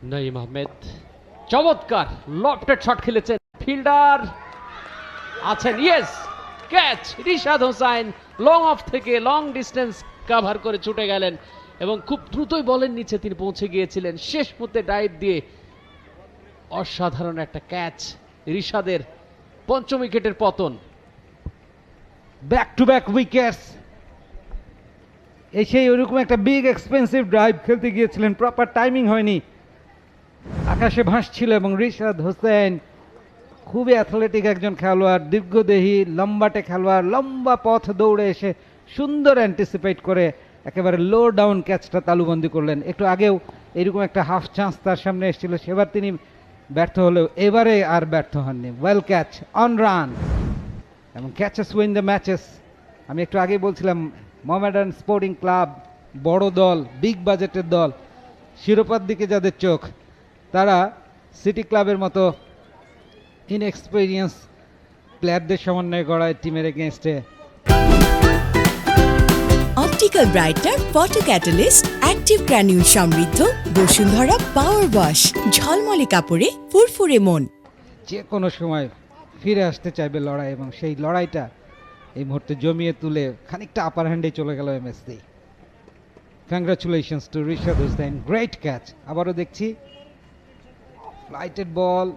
নঈম আহমেদ চমৎকার lofted shot খেলেছেন, fielder আছেন, yes catch. Rishad Hossain long of থেকে লং ডিস্টেন্স কভার করে ছুটে গেলেন এবং খুব দ্রুতই বলের নিচে তিনি পৌঁছে গিয়েছিলেন। শেষ মুহূর্তে ডাইভ দিয়ে অসাধারণ একটা ক্যাচ। রিশাদের পঞ্চম উইকেটের পতন। Back to back wickets. সেই ওইরকম একটা বিগ এক্সপেন্সিভ ড্রাইভ খেলতে গিয়েছিলেন, প্রপার টাইমিং হয়নি, আকাশে ভাসছিল। এবং রিশাদ হোসেন খুবই অ্যাথলেটিক একজন খেলোয়াড়, দীর্ঘদেহী লম্বাটে খেলোয়াড়, লম্বা পথ দৌড়ে এসে সুন্দর অ্যান্টিসিপেট করে একেবারে লো ডাউন ক্যাচটা তালুবন্দি করলেন। একটু আগেও এরকম একটা হাফ চান্স তার সামনে এসেছিল, সেবার তিনি ব্যর্থ হলেও এবারে আর ব্যর্থ হননি। ওয়েল ক্যাচ, অন রান, এবং ক্যাচেস উইন দ্য ম্যাচেস। আমি একটু আগেই বলছিলাম মোহামেডান স্পোর্টিং ক্লাব বড় দল, বিগ বাজেটের দল, শিরোপার দিকে যাদের চোখ, তারা সিটি ক্লাবের মতো ইনএক্সপিরিয়েন্স প্লেয়ারদের সমন্বয়ে গড়া টিমের এগেনস্টে। Optical brighter photo catalyst active granule সমৃদ্ধ বসুন্ধরা পাওয়ার ওয়াশ, ঝলমলে কাপড়ে ফুরফুরে মন। যে কোনো সময় ফিরে আসতে চাইবে লড়াই, এবং সেই লড়াইটা এই মুহূর্তে জমিয়ে তুলে খানিকটা আপার হ্যান্ডে চলে গেল MSc. Congratulations to Rishad Hossain, great catch. আবারও দেখছি ফ্লাইটেড বল,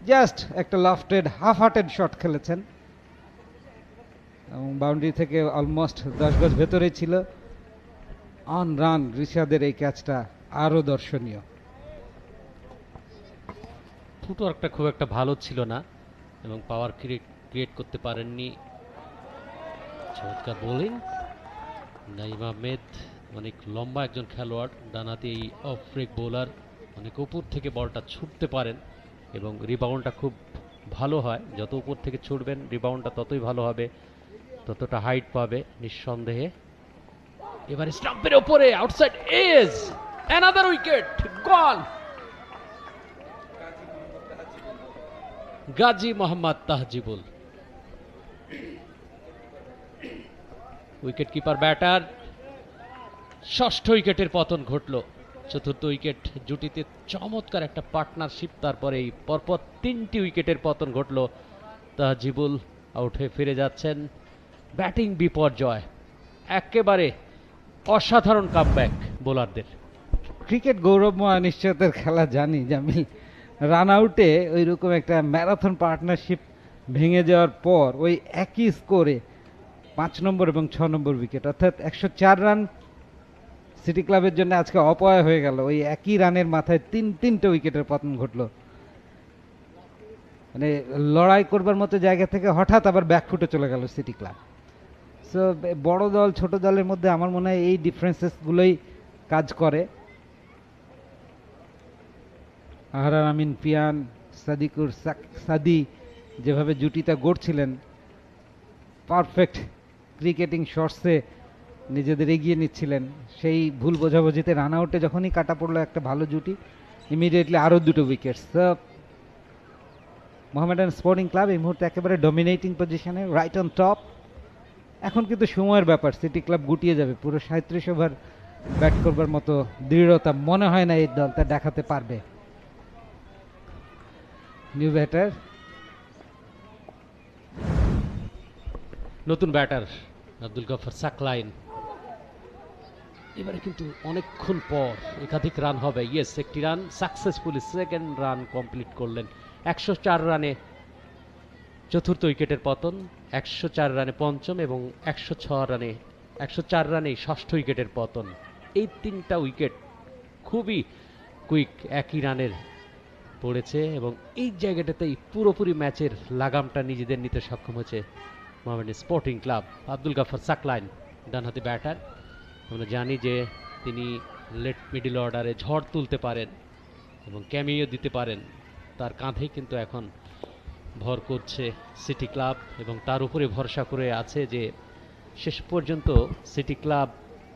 জাস্ট একটা লফটেড হাফ হার্টেড শট খেলেছেন এবং বাউন্ডারি থেকে অলমোস্ট 10 গজ ভেতরে ছিল। অন রান রিশাদের এই ক্যাচটা আরও দর্শনীয়। ফুটওয়ার্কটা খুব একটা ভালো ছিল না এবং পাওয়ার ক্রিয়েট করতে পারেননি। চমৎকার বোলিং নঈম আহমেদ, অনেক লম্বা একজন খেলোয়াড়, ডানহাতি এই অফ ব্রেক বোলার, অনেক উপর থেকে বলটা ছুটতে পারেন এবং রিবাউন্ডটা খুব ভালো হয়। যত উপর থেকে ছুটবেন রিবাউন্ডটা ততই ভালো হবে, ততটা হাইট পাবে নিঃসন্দেহে। এবারে স্টাম্পের ওপরে আউটসাইড এজ, অ্যানাদার উইকেট গল। Gazi Mohammad Tahzibul, wicket keeper batter. ষষ্ঠ উইকেটের পতন ঘটল। চতুর্থ উইকেট জুটিতে চমৎকার একটা পার্টনারশিপ, তারপরে এই পরপর 3টি উইকেটের পতন ঘটল। তাহজিবুল আউট হয়ে ফিরে যাচ্ছেন। ব্যাটিং বিপর্যয়, একেবারে অসাধারণ কামব্যাক বোলারদের। ক্রিকেট গৌরবময় অনিশ্চয়তার খেলা জানি জামিল। রান আউটে ওই রকম একটা ম্যারাথন পার্টনারশিপ ভেঙে যাওয়ার পর ওই একই স্কোরে 5 নম্বর এবং 6 নম্বর উইকেট, অর্থাৎ 104 রান সিটি ক্লাবের জন্য আজকে অপয়া হয়ে গেল। ওই একই রানের মাথায় তিনটে উইকেটের পতন ঘটলো। মানে লড়াই করবার মতো জায়গা থেকে হঠাৎ আবার ব্যাকফুটে চলে গেল সিটি ক্লাব। সো বড় দল ছোট দলের মধ্যে আমার মনে হয় এই ডিফারেন্সেসগুলোই কাজ করে। আহরার আমিন পিয়ান, সাদিকুর সাদি যেভাবে জুটিটা গড়ছিলেন, পারফেক্ট ক্রিকেটিং শটসে নিজেদের এগিয়ে নিচ্ছিলেন, সেই ভুল বোঝাবুঝিতে রান আউটে যখনই কাটা পড়লো একটা ভালো জুটি, ইমিডিয়েটলি আরও 2টো উইকেটস। মোহামেডান স্পোর্টিং ক্লাব এই মুহূর্তে একেবারে ডমিনেটিং পজিশনে, রাইট অন টপ। এখন কিন্তু সময়ের ব্যাপার, সিটি ক্লাব গুটিয়ে যাবে। পুরো 37 ওভার ব্যাট করবার মতো দৃঢ়তা মনে হয় না এই দলটা দেখাতে পারবে। নিউ ব্যাটার, নতুন ব্যাটার আব্দুল গফর সাকলাইন। এবারে কিন্তু অনেকক্ষণ পর একাধিক রান হবে। ইয়েস, একটি run successfully, second run complete করলেন। 104 রানে চতুর্থ উইকেটের পতন, 104 রানে পঞ্চম এবং 104 রানে ষষ্ঠ উইকেটের পতন। এই 3টা উইকেট খুবই কুইক, একই রানের পড়েছে এবং এই জায়গাটাতেই পুরোপুরি ম্যাচের লাগামটা নিজেদের নিতে সক্ষম হয়েছে মোহামেডান স্পোর্টিং ক্লাব। আব্দুল গফর সাকলাইন ডানহাতি ব্যাটার। আমরা জানি যে তিনি লেট মিডল অর্ডারে ঝড় তুলতে পারেন এবং ক্যামিও দিতে পারেন। তার কাঁধেই কিন্তু এখন ভর করছে সিটি ক্লাব এবং তার উপরে ভরসা করে আছে যে শেষ পর্যন্ত সিটি ক্লাব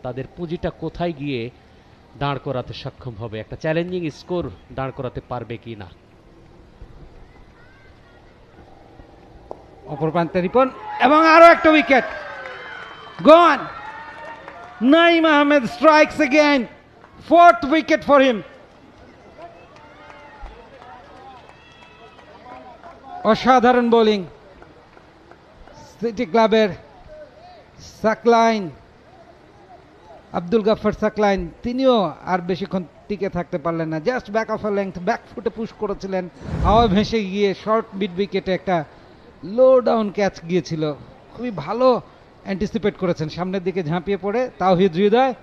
তাদের পুঁজিটা কোথায় গিয়ে দাঁড় করাতে সক্ষম হবে, একটা চ্যালেঞ্জিং স্কোর দাঁড় করাতে পারবে কি না। অপর প্রান্তে রিপন, এবং আরো একটা wicket gone. Naeem Ahmed strikes again, 4th wicket for him. অসাধারণ বোলিং সিটি ক্লাবের সাকলাইন, আব্দুল গাফফার সাকলাইন, তিনিও আর বেশিক্ষণ টিকে থাকতে পারলেন না। Just back of a length back ফুটে পুশ করেছিলেন, হাওয়া ভেসে গিয়ে শর্ট মিড উইকেটে একটা লো ডাউন ক্যাচ গিয়েছিল। খুবই ভালো অ্যান্টিসিপেট করেছেন, সামনের দিকে ঝাঁপিয়ে পড়ে Towhid Hridoy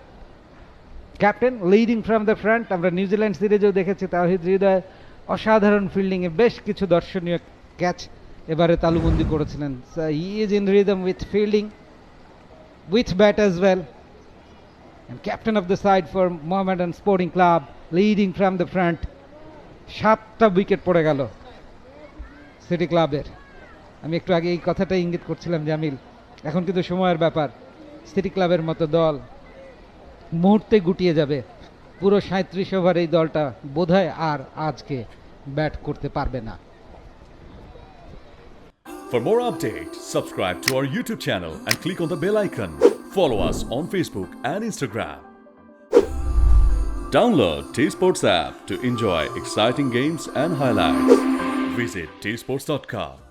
captain leading from the front. আমরা নিউজিল্যান্ড সিরিজেও দেখেছি তাওহিদ হৃদয় অসাধারণ ফিল্ডিংয়ে বেশ কিছু দর্শনীয় ক্যাচ এবারে তালুবন্দি করেছিলেন। He is in rhythm with fielding, with bat as well, and captain of the side for Mohammedan Sporting Club, leading from the front. 7টা উইকেট পড়ে গেল সিটি ক্লাবের। আমি একটু আগে এই কথাটাই ইঙ্গিত করছিলাম জামিল, এখন কিন্তু সময়ের ব্যাপার। সিটি ক্লাবের মতো দল মুহূর্তে গুটিয়ে যাবে। পুরো 37 ওভার এই দলটা বোধহয় আর আজকে ব্যাট করতে পারবে না। For more updates, subscribe to our YouTube channel and click on the bell icon. Follow us on Facebook and Instagram. Download T-Sports app to enjoy exciting games and highlights. Visit tsports.com.